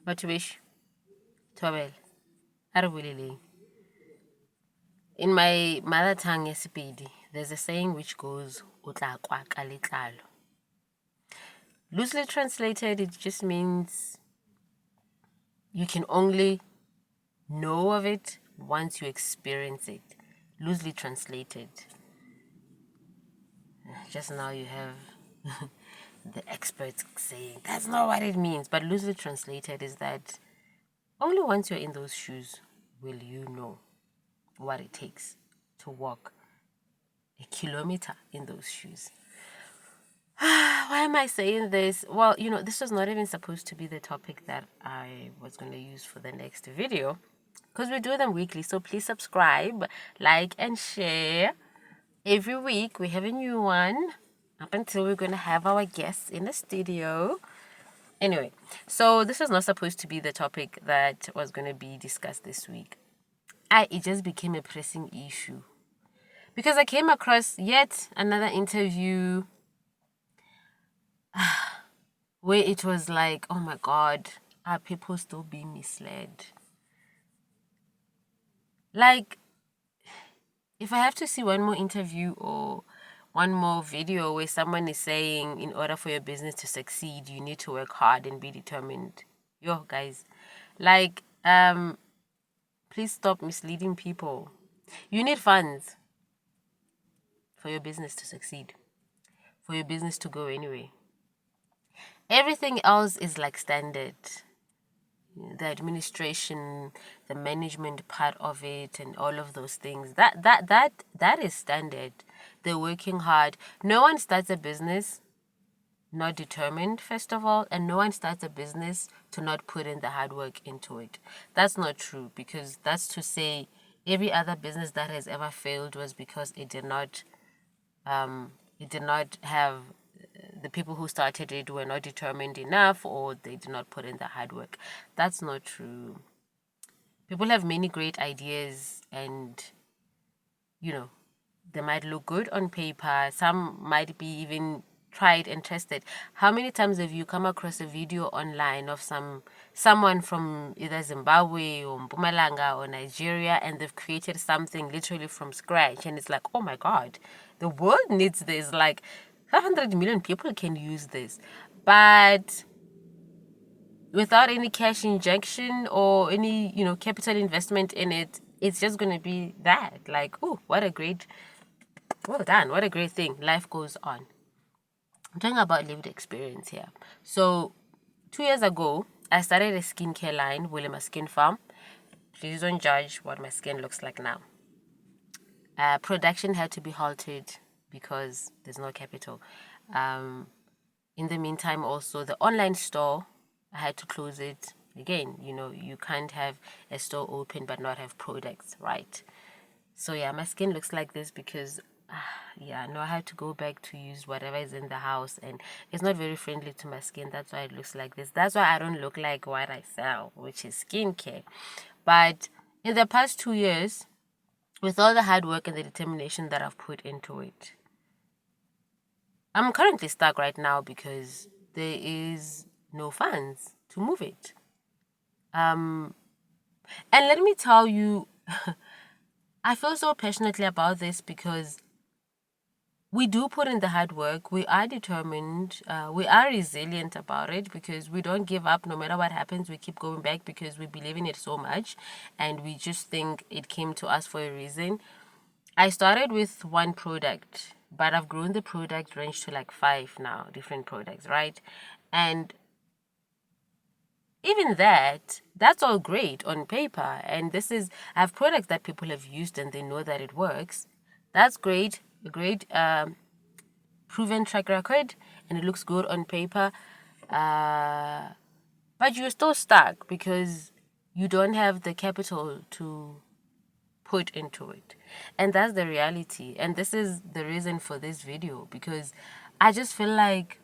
Batuish, Tobel, Arabulili. In my mother tongue, Yesipidi, there's a saying which goes, Utlakwa kalitlalo. Loosely translated, it just means you can only know of it once you experience it. Loosely translated. Just now you have the experts saying that's not what it means, but loosely translated is that only once you're in those shoes will you know what it takes to walk a kilometer in those shoes. Why am I saying this? Well, this was not even supposed to be the topic that I was going to use for the next video because we do them weekly. So please subscribe, like, and share. Every week we have a new one up until we're going to have our guests in the studio. Anyway, so this was not supposed to be the topic that was going to be discussed this week. It just became a pressing issue because I came across yet another interview where it was like, oh my God, are people still being misled? Like, if I have to see one more interview or one more video where someone is saying, in order for your business to succeed, you need to work hard and be determined. Yo, guys, like, please stop misleading people. You need funds for your business to succeed, for your business to go anyway. Everything else is like standard. The administration, the management part of it, and all of those things. That is standard. They're working hard. No one starts a business not determined, first of all, and no one starts a business to not put in the hard work into it. That's not true, because that's to say every other business that has ever failed was because it did not have the people who started it were not determined enough, or they did not put in the hard work. That's not true. People have many great ideas, and they might look good on paper. Some might be even tried and tested. How many times have you come across a video online of someone from either Zimbabwe or Mpumalanga or Nigeria, and they've created something literally from scratch, and it's like, oh my God, the world needs this. Like 500 million people can use this, but without any cash injection or any capital investment in it, it's just going to be that. Like, oh, well done, what a great thing. Life goes on. I'm talking about lived experience here. So 2 years ago, I started a skincare line, Willema Skin Farm. Please don't judge what my skin looks like now. Production had to be halted because there's no capital. In the meantime, also the online store, I had to close it. Again, you can't have a store open but not have products, right? So yeah, my skin looks like this because I had to go back to use whatever is in the house, and it's not very friendly to my skin. That's why it looks like this. That's why I don't look like what I sell, which is skincare. But in the past 2 years, with all the hard work and the determination that I've put into it, I'm currently stuck right now because there is no funds to move it. And let me tell you, I feel so passionately about this because we do put in the hard work. We are determined. We are resilient about it because we don't give up no matter what happens. We keep going back because we believe in it so much, and we just think it came to us for a reason. I started with one product, but I've grown the product range to like 5 now, different products, right? And even that's all great on paper. And I have products that people have used and they know that it works. That's great, a great proven track record, and it looks good on paper. But you're still stuck because you don't have the capital to put into it. And that's the reality. And this is the reason for this video, because I just feel like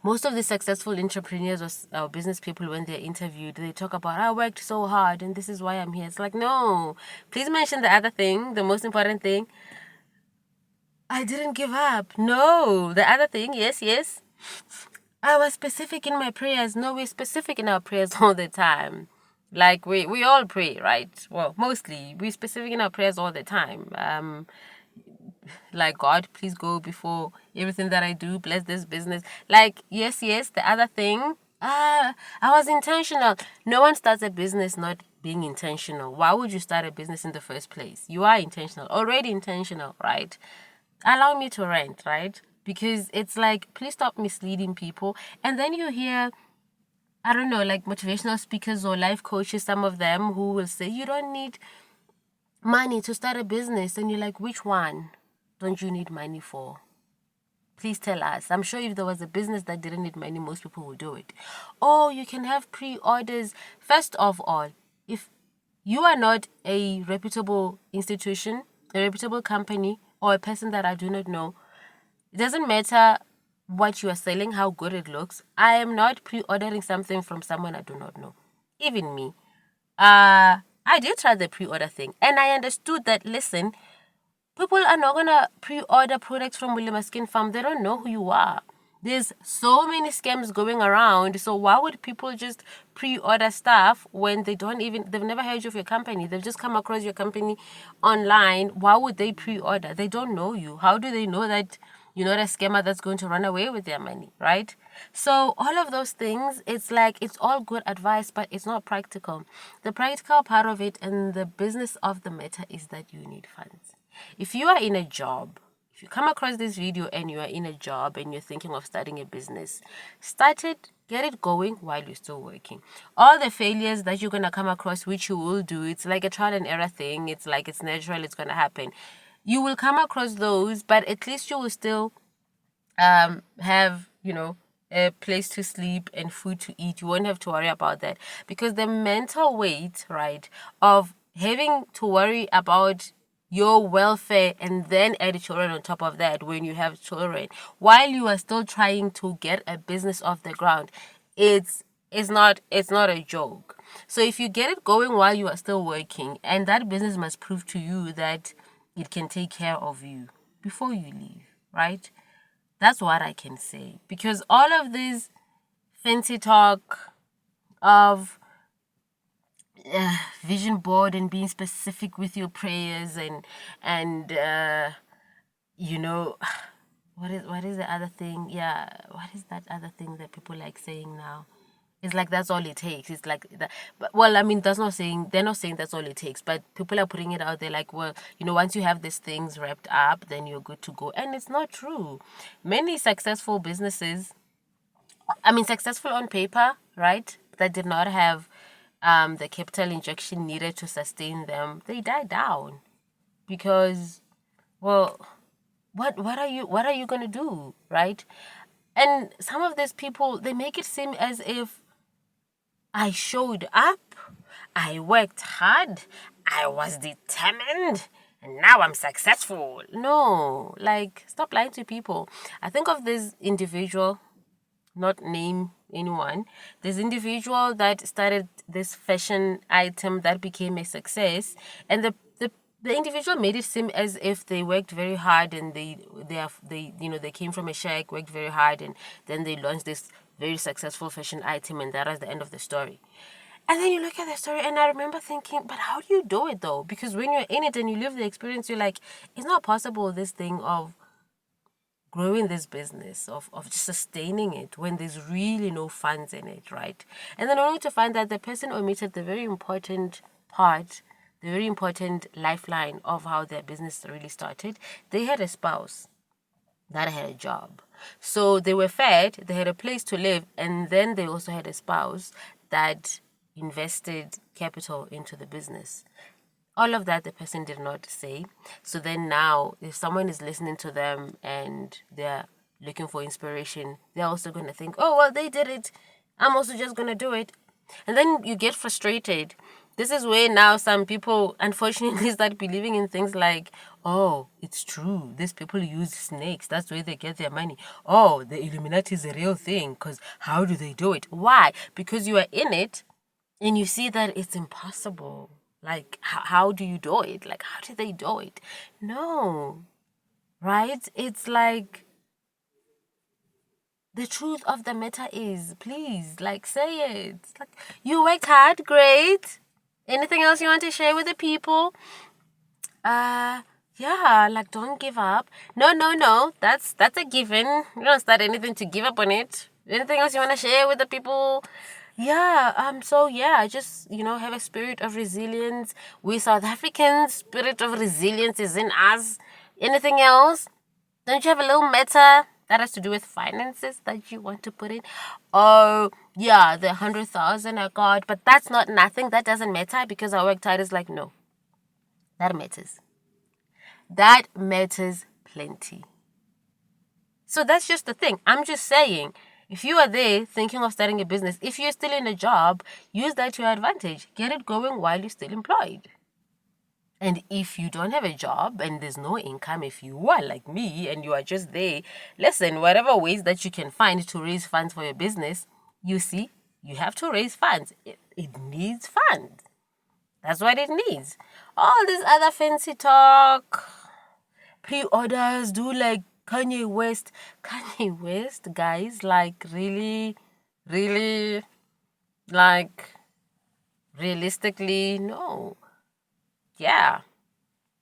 most of the successful entrepreneurs or business people, when they're interviewed, they talk about, I worked so hard and this is why I'm here. It's like, no, please mention the other thing, the most important thing. I didn't give up. No, the other thing, yes. I was specific in my prayers. No, we're specific in our prayers all the time. Like we all pray, right? Well, mostly we're specific in our prayers all the time. Like, God, please go before everything that I do. Bless this business. Like, yes, the other thing. I was intentional. No one starts a business not being intentional. Why would you start a business in the first place? You are intentional, already intentional, right? Allow me to rant, right? Because it's like, please stop misleading people. And then you hear, I don't know, like motivational speakers or life coaches, some of them who will say, you don't need money to start a business. And you're like, which one don't you need money for? Please tell us. I'm sure if there was a business that didn't need money, most people would do it. Oh, you can have pre-orders. First of all, if you are not a reputable institution, a reputable company, or a person that I do not know, it doesn't matter what you are selling, how good it looks. I am not pre-ordering something from someone I do not know. Even me. I did try the pre-order thing, and I understood that, listen, people are not gonna pre-order products from William Skin Farm. They don't know who you are. There's so many scams going around. So why would people just pre-order stuff when they've never heard of your company? They've just come across your company online. Why would they pre-order? They don't know you. How do they know that you're not a scammer that's going to run away with their money, right? So all of those things, it's like, it's all good advice, but it's not practical. The practical part of it and the business of the matter is that you need funds. If you are in a job, if you come across this video and you are in a job and you're thinking of starting a business, start it, get it going while you're still working. All the failures that you're going to come across, which you will do, it's like a trial and error thing. It's like, it's natural, it's going to happen. You will come across those, but at least you will still have, a place to sleep and food to eat. You won't have to worry about that, because the mental weight, right, of having to worry about your welfare and then add children on top of that when you have children while you are still trying to get a business off the ground, it's not a joke. So if you get it going while you are still working, and that business must prove to you that it can take care of you before you leave, right? That's what I can say. Because all of this fancy talk of vision board and being specific with your prayers and you know what is the other thing? Yeah, what is that other thing that people like saying now? It's like that's all it takes. It's like that. But, well, I mean, they're not saying that's all it takes, but people are putting it out there like, well, once you have these things wrapped up, then you're good to go. And it's not true. Many successful businesses, I mean, successful on paper, right, that did not have the capital injection needed to sustain them, they died down because, well, what are you gonna do, right? And some of these people, they make it seem as if I showed up, I worked hard, I was determined, and now I'm successful. No, like, stop lying to people. I think of this individual, not name anyone, this individual that started this fashion item that became a success, and the individual made it seem as if they worked very hard and they came from a shack, worked very hard, and then they launched this very successful fashion item, and that was the end of the story. And then you look at the story, and I remember thinking, but how do you do it though? Because when you're in it and you live the experience, you're like, it's not possible, this thing of growing this business, of just sustaining it when there's really no funds in it, right? And then only to find that the person omitted the very important part, the very important lifeline of how their business really started. They had a spouse that had a job. So they were fed, they had a place to live, and then they also had a spouse that invested capital into the business. All of that the person did not say. So then now, if someone is listening to them and they're looking for inspiration, they're also going to think, oh, well, they did it. I'm also just going to do it. And then you get frustrated. This is where now some people, unfortunately, start believing in things like, oh, it's true. These people use snakes. That's where they get their money. Oh, the Illuminati is a real thing. Because how do they do it? Why? Because you are in it and you see that it's impossible. Like, how do you do it? Like, how do they do it? No, right? It's like, The truth of the matter is, please, like, say it. Like, you worked hard, great. Anything else you want to share with the people? Yeah, like, don't give up. No. That's a given. You don't start anything to give up on it. Anything else you want to share with the people? Yeah, so yeah, just, have a spirit of resilience. We South Africans, spirit of resilience is in us. Anything else? Don't you have a little matter that has to do with finances that you want to put in? Oh, yeah, the 100,000 I got, but that's not nothing. That doesn't matter because I worked hard. Is like, no, that matters. That matters plenty. So that's just the thing. I'm just saying, if you are there thinking of starting a business, if you're still in a job, use that to your advantage. Get it going while you're still employed. And if you don't have a job and there's no income, if you are like me and you are just there, listen, whatever ways that you can find to raise funds for your business, you see, you have to raise funds. It needs funds. That's what it needs. All this other fancy talk, pre-orders, do like Kanye West. Kanye West, guys, like really, really, like realistically, no. Yeah.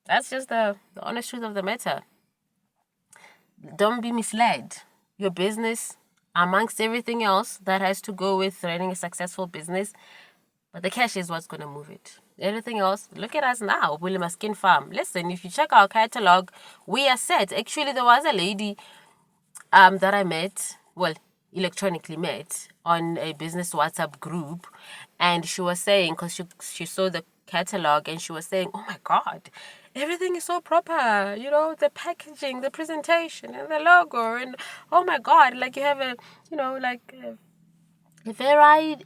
That's just the honest truth of the matter. Don't be misled. Your business, amongst everything else that has to go with running a successful business, but the cash is what's going to move it. Everything else, look at us now, William Skin Farm. Listen, if you check our catalog, we are set. Actually, there was a lady that I met, well, electronically met on a business WhatsApp group, and she was saying, because she saw the catalog, and she was saying, oh my God, everything is so proper, the packaging, the presentation, and the logo, and oh my God, like you have a, like a varied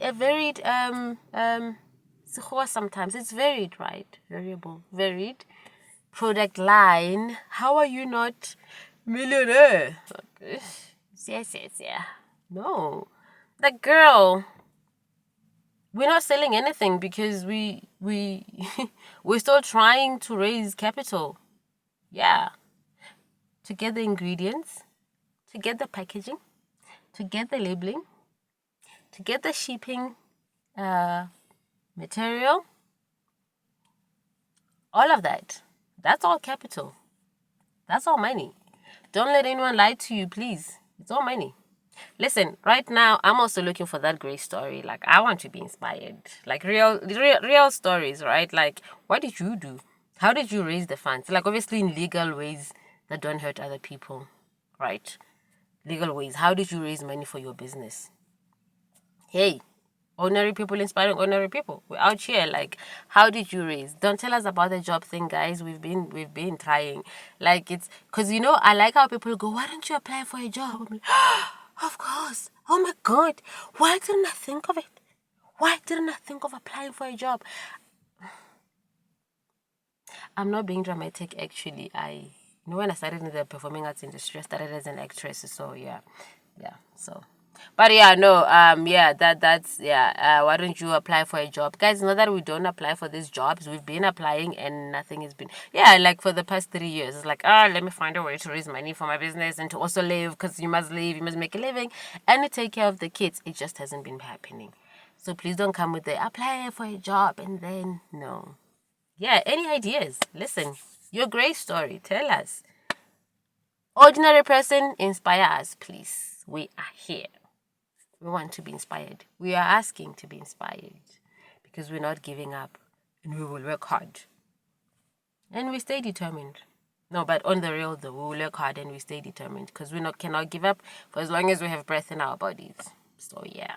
sometimes it's varied, right? Varied product line. How are you not millionaire? Yes, yeah. No. Like, girl, we're not selling anything because we're still trying to raise capital. Yeah. To get the ingredients, to get the packaging, to get the labeling, to get the shipping material, all of that. That's all capital. That's all money. Don't let anyone lie to you, please. It's all money. Listen, right now, I'm also looking for that great story. Like, I want to be inspired. Like, real stories, right? Like, what did you do? How did you raise the funds? Like, obviously in legal ways that don't hurt other people, right? Legal ways. How did you raise money for your business? Hey, ordinary people inspiring ordinary people. We're out here. Like, how did you raise? Don't tell us about the job thing, guys. We've been trying. Like, it's because I like how people go, why don't you apply for a job? I'm like, of course. Oh my God. Why didn't I think of it? Why didn't I think of applying for a job? I'm not being dramatic, actually. When I started in the performing arts industry, I started as an actress. So yeah. So, but yeah, no, that's why don't you apply for a job, guys? Not that we don't apply for these jobs. We've been applying and nothing has been. Yeah, like for the past 3 years, it's like, let me find a way to raise money for my business and to also live, because you must live, you must make a living, and to take care of the kids. It just hasn't been happening. So please don't come with the apply for a job and then no. Yeah, any ideas? Listen, your great story. Tell us. Ordinary person, inspire us, please. We are here. We want to be inspired. We are asking to be inspired because we're not giving up and we will work hard. And we stay determined. No, but on the real though, we will work hard and we stay determined because we cannot give up for as long as we have breath in our bodies. So yeah.